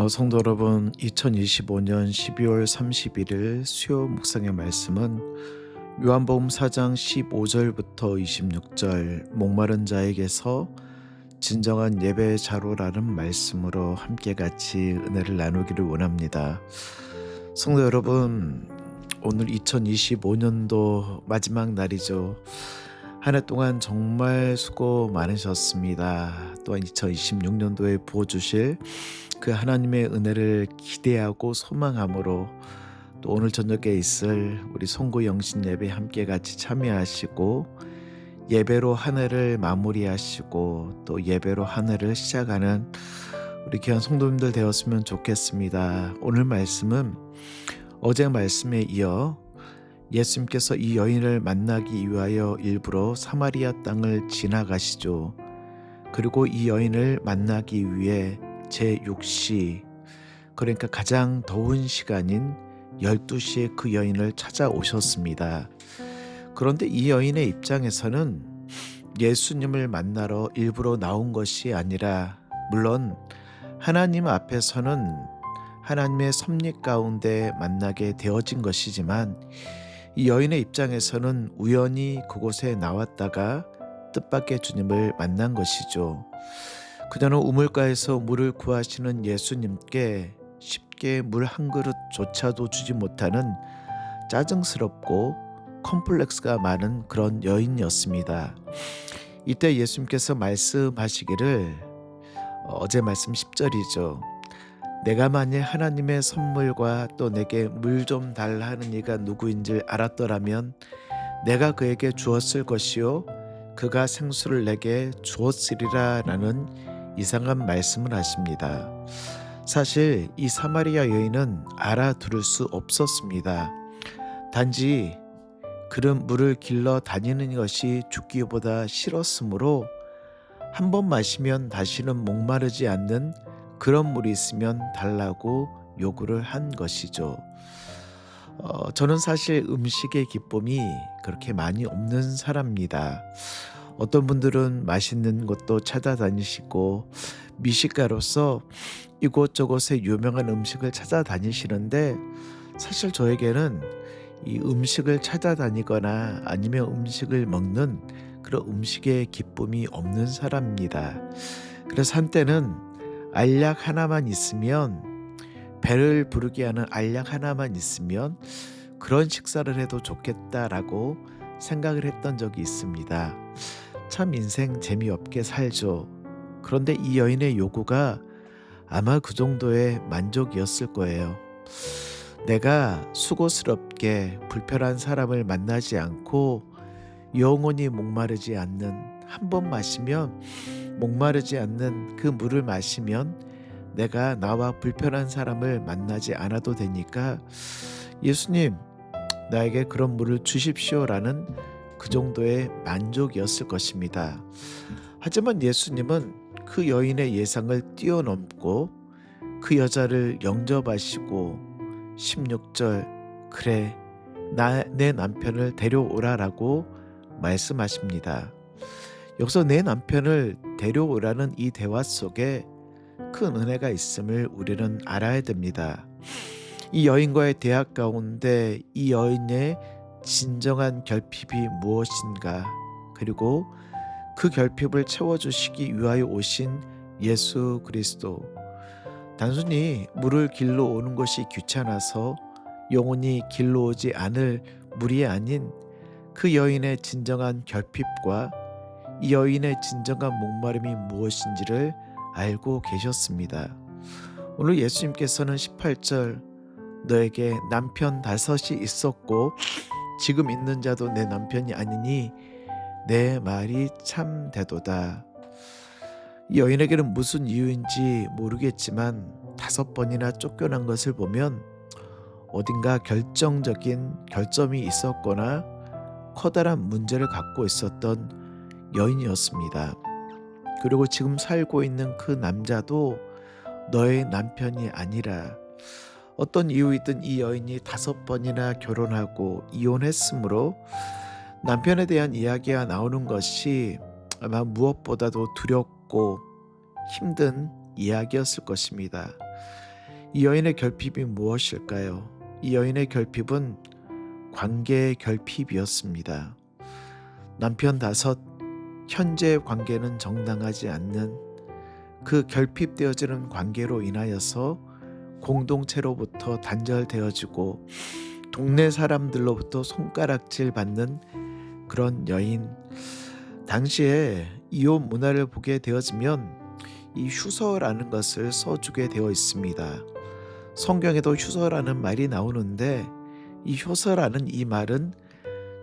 성도 여러분, 2025년 12월 31일 수요 묵상의 말씀은 요한복음 4장 15절부터 26절 목마른 자에게서 진정한 예배의 자로라는 말씀으로 함께 같이 은혜를 나누기를 원합니다. 성도 여러분, 오늘 2025년도 마지막 날이죠. 한 해 동안 정말 수고 많으셨습니다. 또한 2026년도에 부어주실 그 하나님의 은혜를 기대하고 소망함으로 또 오늘 저녁에 있을 우리 송구 영신 예배 함께 같이 참여하시고 예배로 한 해를 마무리하시고 또 예배로 한 해를 시작하는 우리 귀한 성도님들 되었으면 좋겠습니다. 오늘 말씀은 어제 말씀에 이어 예수님께서 이 여인을 만나기 위하여 일부러 사마리아 땅을 지나가시죠. 그리고 이 여인을 만나기 위해 제6시, 그러니까 가장 더운 시간인 12시에 그 여인을 찾아오셨습니다. 그런데 이 여인의 입장에서는 예수님을 만나러 일부러 나온 것이 아니라, 물론 하나님 앞에서는 하나님의 섭리 가운데 만나게 되어진 것이지만 이 여인의 입장에서는 우연히 그곳에 나왔다가 뜻밖의 주님을 만난 것이죠. 그녀는 우물가에서 물을 구하시는 예수님께 쉽게 물 한 그릇조차도 주지 못하는 짜증스럽고 컴플렉스가 많은 그런 여인이었습니다. 이때 예수님께서 말씀하시기를, 어제 말씀 10절이죠. 내가 만일 하나님의 선물과 또 내게 물 좀 달라 하는 이가 누구인지 알았더라면 내가 그에게 주었을 것이요 그가 생수를 내게 주었으리라 라는 이상한 말씀을 하십니다. 사실 이 사마리아 여인은 알아들을 수 없었습니다. 단지 그런 물을 길러 다니는 것이 죽기보다 싫었으므로 한 번 마시면 다시는 목마르지 않는 그런 물이 있으면 달라고 요구를 한 것이죠. 저는 사실 음식의 기쁨이 그렇게 많이 없는 사람입니다. 어떤 분들은 맛있는 곳도 찾아다니시고 미식가로서 이곳저곳에 유명한 음식을 찾아다니시는데, 사실 저에게는 이 음식을 찾아다니거나 아니면 음식을 먹는 그런 음식의 기쁨이 없는 사람입니다. 그래서 한때는 알약 하나만 있으면, 배를 부르게 하는 알약 하나만 있으면 그런 식사를 해도 좋겠다라고 생각을 했던 적이 있습니다. 참 인생 재미없게 살죠. 그런데 이 여인의 요구가 아마 그 정도의 만족이었을 거예요. 내가 수고스럽게 불편한 사람을 만나지 않고 영원히 목마르지 않는, 한 번 마시면 목마르지 않는 그 물을 마시면 내가 나와 불편한 사람을 만나지 않아도 되니까 예수님, 나에게 그런 물을 주십시오라는 그 정도의 만족이었을 것입니다. 하지만 예수님은 그 여인의 예상을 뛰어넘고 그 여자를 영접하시고 16절, 그래, 내 남편을 데려오라라고 말씀하십니다. 여기서 내 남편을 데려오라는 이 대화 속에 큰 은혜가 있음을 우리는 알아야 됩니다. 이 여인과의 대화 가운데 이 여인의 진정한 결핍이 무엇인가, 그리고 그 결핍을 채워주시기 위하여 오신 예수 그리스도, 단순히 물을 길러 오는 것이 귀찮아서 영원히 길러 오지 않을 물이 아닌 그 여인의 진정한 결핍과 이 여인의 진정한 목마름이 무엇인지를 알고 계셨습니다. 오늘 예수님께서는 18절, 너에게 남편 5이 있었고 지금 있는 자도 내 남편이 아니니 내 말이 참되도다. 이 여인에게는 무슨 이유인지 모르겠지만 5번이나 쫓겨난 것을 보면 어딘가 결정적인 결점이 있었거나 커다란 문제를 갖고 있었던 여인이었습니다. 그리고 지금 살고 있는 그 남자도 너의 남편이 아니라, 어떤 이유이든 이 여인이 5번이나 결혼하고 이혼했으므로 남편에 대한 이야기가 나오는 것이 아마 무엇보다도 두렵고 힘든 이야기였을 것입니다. 이 여인의 결핍이 무엇일까요? 이 여인의 결핍은 관계의 결핍이었습니다. 남편 다섯, 현재의 관계는 정당하지 않는 그 결핍되어지는 관계로 인하여서 공동체로부터 단절되어지고 동네 사람들로부터 손가락질 받는 그런 여인. 당시에 이혼 문화를 보게 되어지면 이 휴서라는 것을 써주게 되어 있습니다. 성경에도 휴서라는 말이 나오는데 이 효서라는 이 말은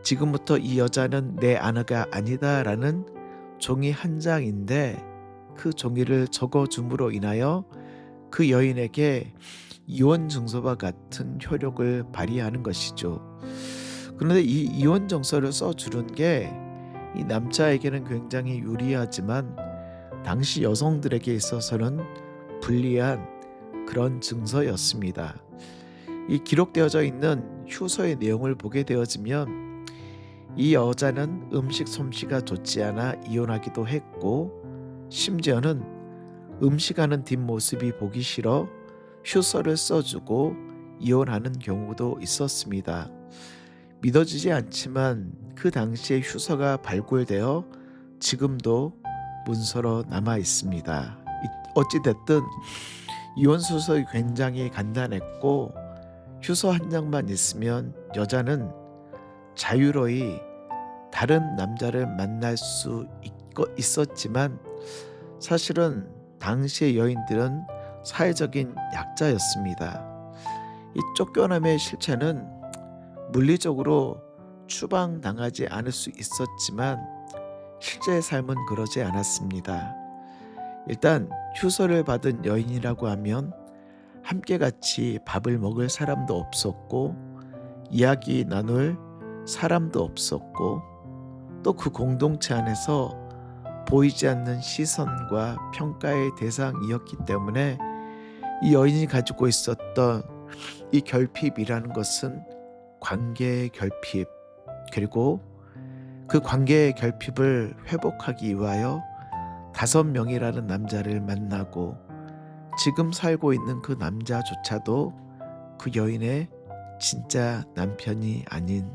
지금부터 이 여자는 내 아내가 아니다라는 종이 한 장인데 그 종이를 적어줌으로 인하여 그 여인에게 이혼 증서와 같은 효력을 발휘하는 것이죠. 그런데 이 이혼 증서를 써주는 게 이 남자에게는 굉장히 유리하지만 당시 여성들에게 있어서는 불리한 그런 증서였습니다. 이 기록되어져 있는 휴서의 내용을 보게 되어지면 이 여자는 음식 솜씨가 좋지 않아 이혼하기도 했고 심지어는 음식하는 뒷모습이 보기 싫어 휴서를 써주고 이혼하는 경우도 있었습니다. 믿어지지 않지만 그 당시에 휴서가 발굴되어 지금도 문서로 남아 있습니다. 어찌됐든 이혼 수속이 굉장히 간단했고 휴서 한 장만 있으면 여자는 자유로이 다른 남자를 만날 수 있었지만 사실은 당시의 여인들은 사회적인 약자였습니다. 이 쫓겨남의 실체는 물리적으로 추방당하지 않을 수 있었지만 실제 삶은 그러지 않았습니다. 일단 휴서를 받은 여인이라고 하면 함께 같이 밥을 먹을 사람도 없었고 이야기 나눌 사람도 없었고 또 그 공동체 안에서 보이지 않는 시선과 평가의 대상이었기 때문에 이 여인이 가지고 있었던 이 결핍이라는 것은 관계의 결핍, 그리고 그 관계의 결핍을 회복하기 위하여 5명이라는 남자를 만나고 지금 살고 있는 그 남자조차도 그 여인의 진짜 남편이 아닌.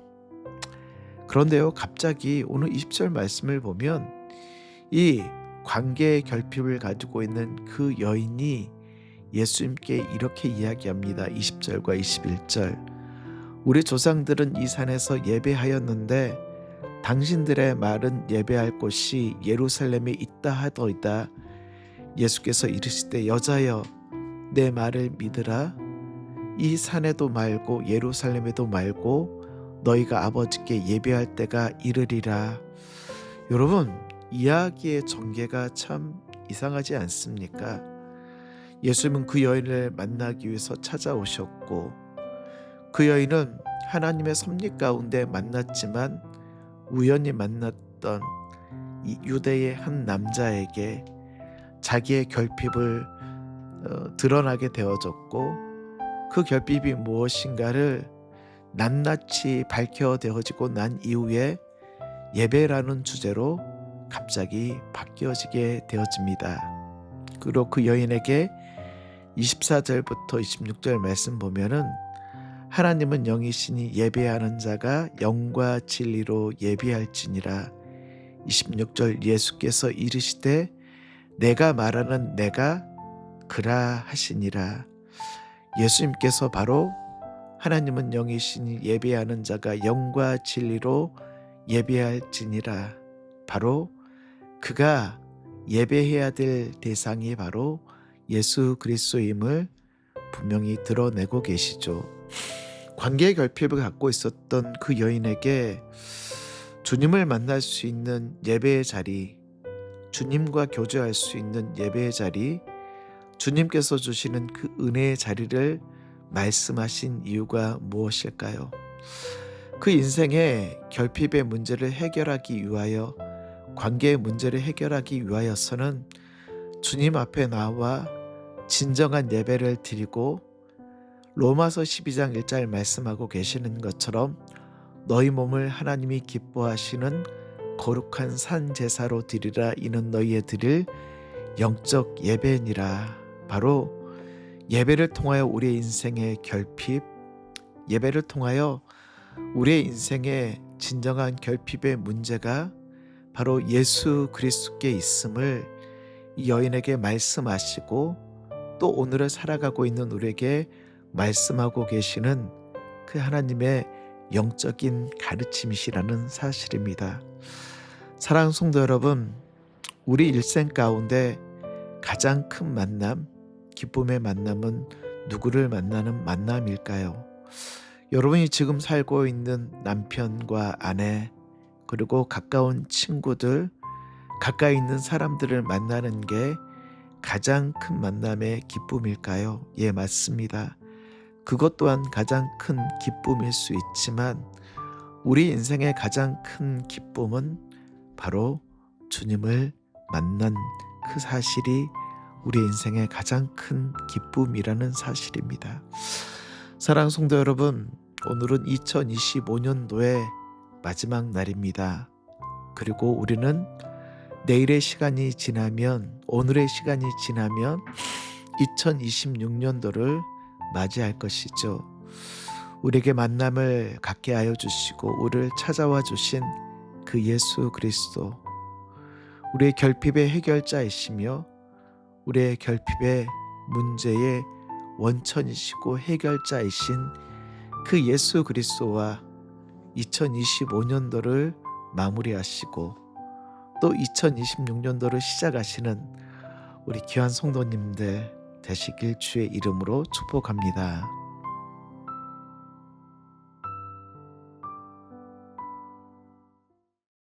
그런데요, 갑자기 오늘 20절 말씀을 보면 이 관계의 결핍을 가지고 있는 그 여인이 예수님께 이렇게 이야기합니다. 20절과 21절. 우리 조상들은 이 산에서 예배하였는데 당신들의 말은 예배할 곳이 예루살렘에 있다 하더이다. 예수께서 이르시되 여자여 내 말을 믿으라. 이 산에도 말고 예루살렘에도 말고 너희가 아버지께 예배할 때가 이르리라. 여러분, 이야기의 전개가 참 이상하지 않습니까? 예수님은 그 여인을 만나기 위해서 찾아오셨고 그 여인은 하나님의 섭리 가운데 만났지만 우연히 만났던 이 유대의 한 남자에게 자기의 결핍을 드러나게 되어졌고 그 결핍이 무엇인가를 낱낱이 밝혀되어지고 난 이후에 예배라는 주제로 갑자기 바뀌어지게 되어집니다. 그리고 그 여인에게 24절부터 26절 말씀 보면은 하나님은 영이시니 예배하는 자가 영과 진리로 예배할지니라. 26절 예수께서 이르시되 내가 말하는 내가 그라 하시니라. 예수님께서 바로 하나님은 영이시니 예배하는 자가 영과 진리로 예배할지니라. 바로 그가 예배해야 될 대상이 바로 예수 그리스도임을 분명히 드러내고 계시죠. 관계의 결핍을 갖고 있었던 그 여인에게 주님을 만날 수 있는 예배의 자리, 주님과 교제할 수 있는 예배의 자리, 주님께서 주시는 그 은혜의 자리를 말씀하신 이유가 무엇일까요? 그 인생의 결핍의 문제를 해결하기 위하여, 관계의 문제를 해결하기 위하여서는 주님 앞에 나와 진정한 예배를 드리고 로마서 12장 1절 말씀하고 계시는 것처럼 너희 몸을 하나님이 기뻐하시는 거룩한 산 제사로 드리라. 이는 너희의 드릴 영적 예배니라. 바로 예배를 통하여 우리의 인생의 결핍, 예배를 통하여 우리의 인생의 진정한 결핍의 문제가 바로 예수 그리스도께 있음을 이 여인에게 말씀하시고 또 오늘을 살아가고 있는 우리에게 말씀하고 계시는 그 하나님의 영적인 가르침이시라는 사실입니다. 사랑하는 성도 여러분, 우리 일생 가운데 가장 큰 만남, 기쁨의 만남은 누구를 만나는 만남일까요? 여러분이 지금 살고 있는 남편과 아내, 그리고 가까운 친구들, 가까이 있는 사람들을 만나는 게 가장 큰 만남의 기쁨일까요? 예, 맞습니다. 그것 또한 가장 큰 기쁨일 수 있지만 우리 인생의 가장 큰 기쁨은 바로 주님을 만난 그 사실이 우리 인생의 가장 큰 기쁨이라는 사실입니다. 사랑하는 성도 여러분, 오늘은 2025년도의 마지막 날입니다. 그리고 우리는 내일의 시간이 지나면, 오늘의 시간이 지나면 2026년도를 맞이할 것이죠. 우리에게 만남을 갖게 하여 주시고 우리를 찾아와 주신 그 예수 그리스도, 우리의 결핍의 해결자이시며 우리의 결핍의 문제의 원천이시고 해결자이신 그 예수 그리스도와 2025년도를 마무리하시고 또 2026년도를 시작하시는 우리 귀한 성도님들 되시길 주의 이름으로 축복합니다.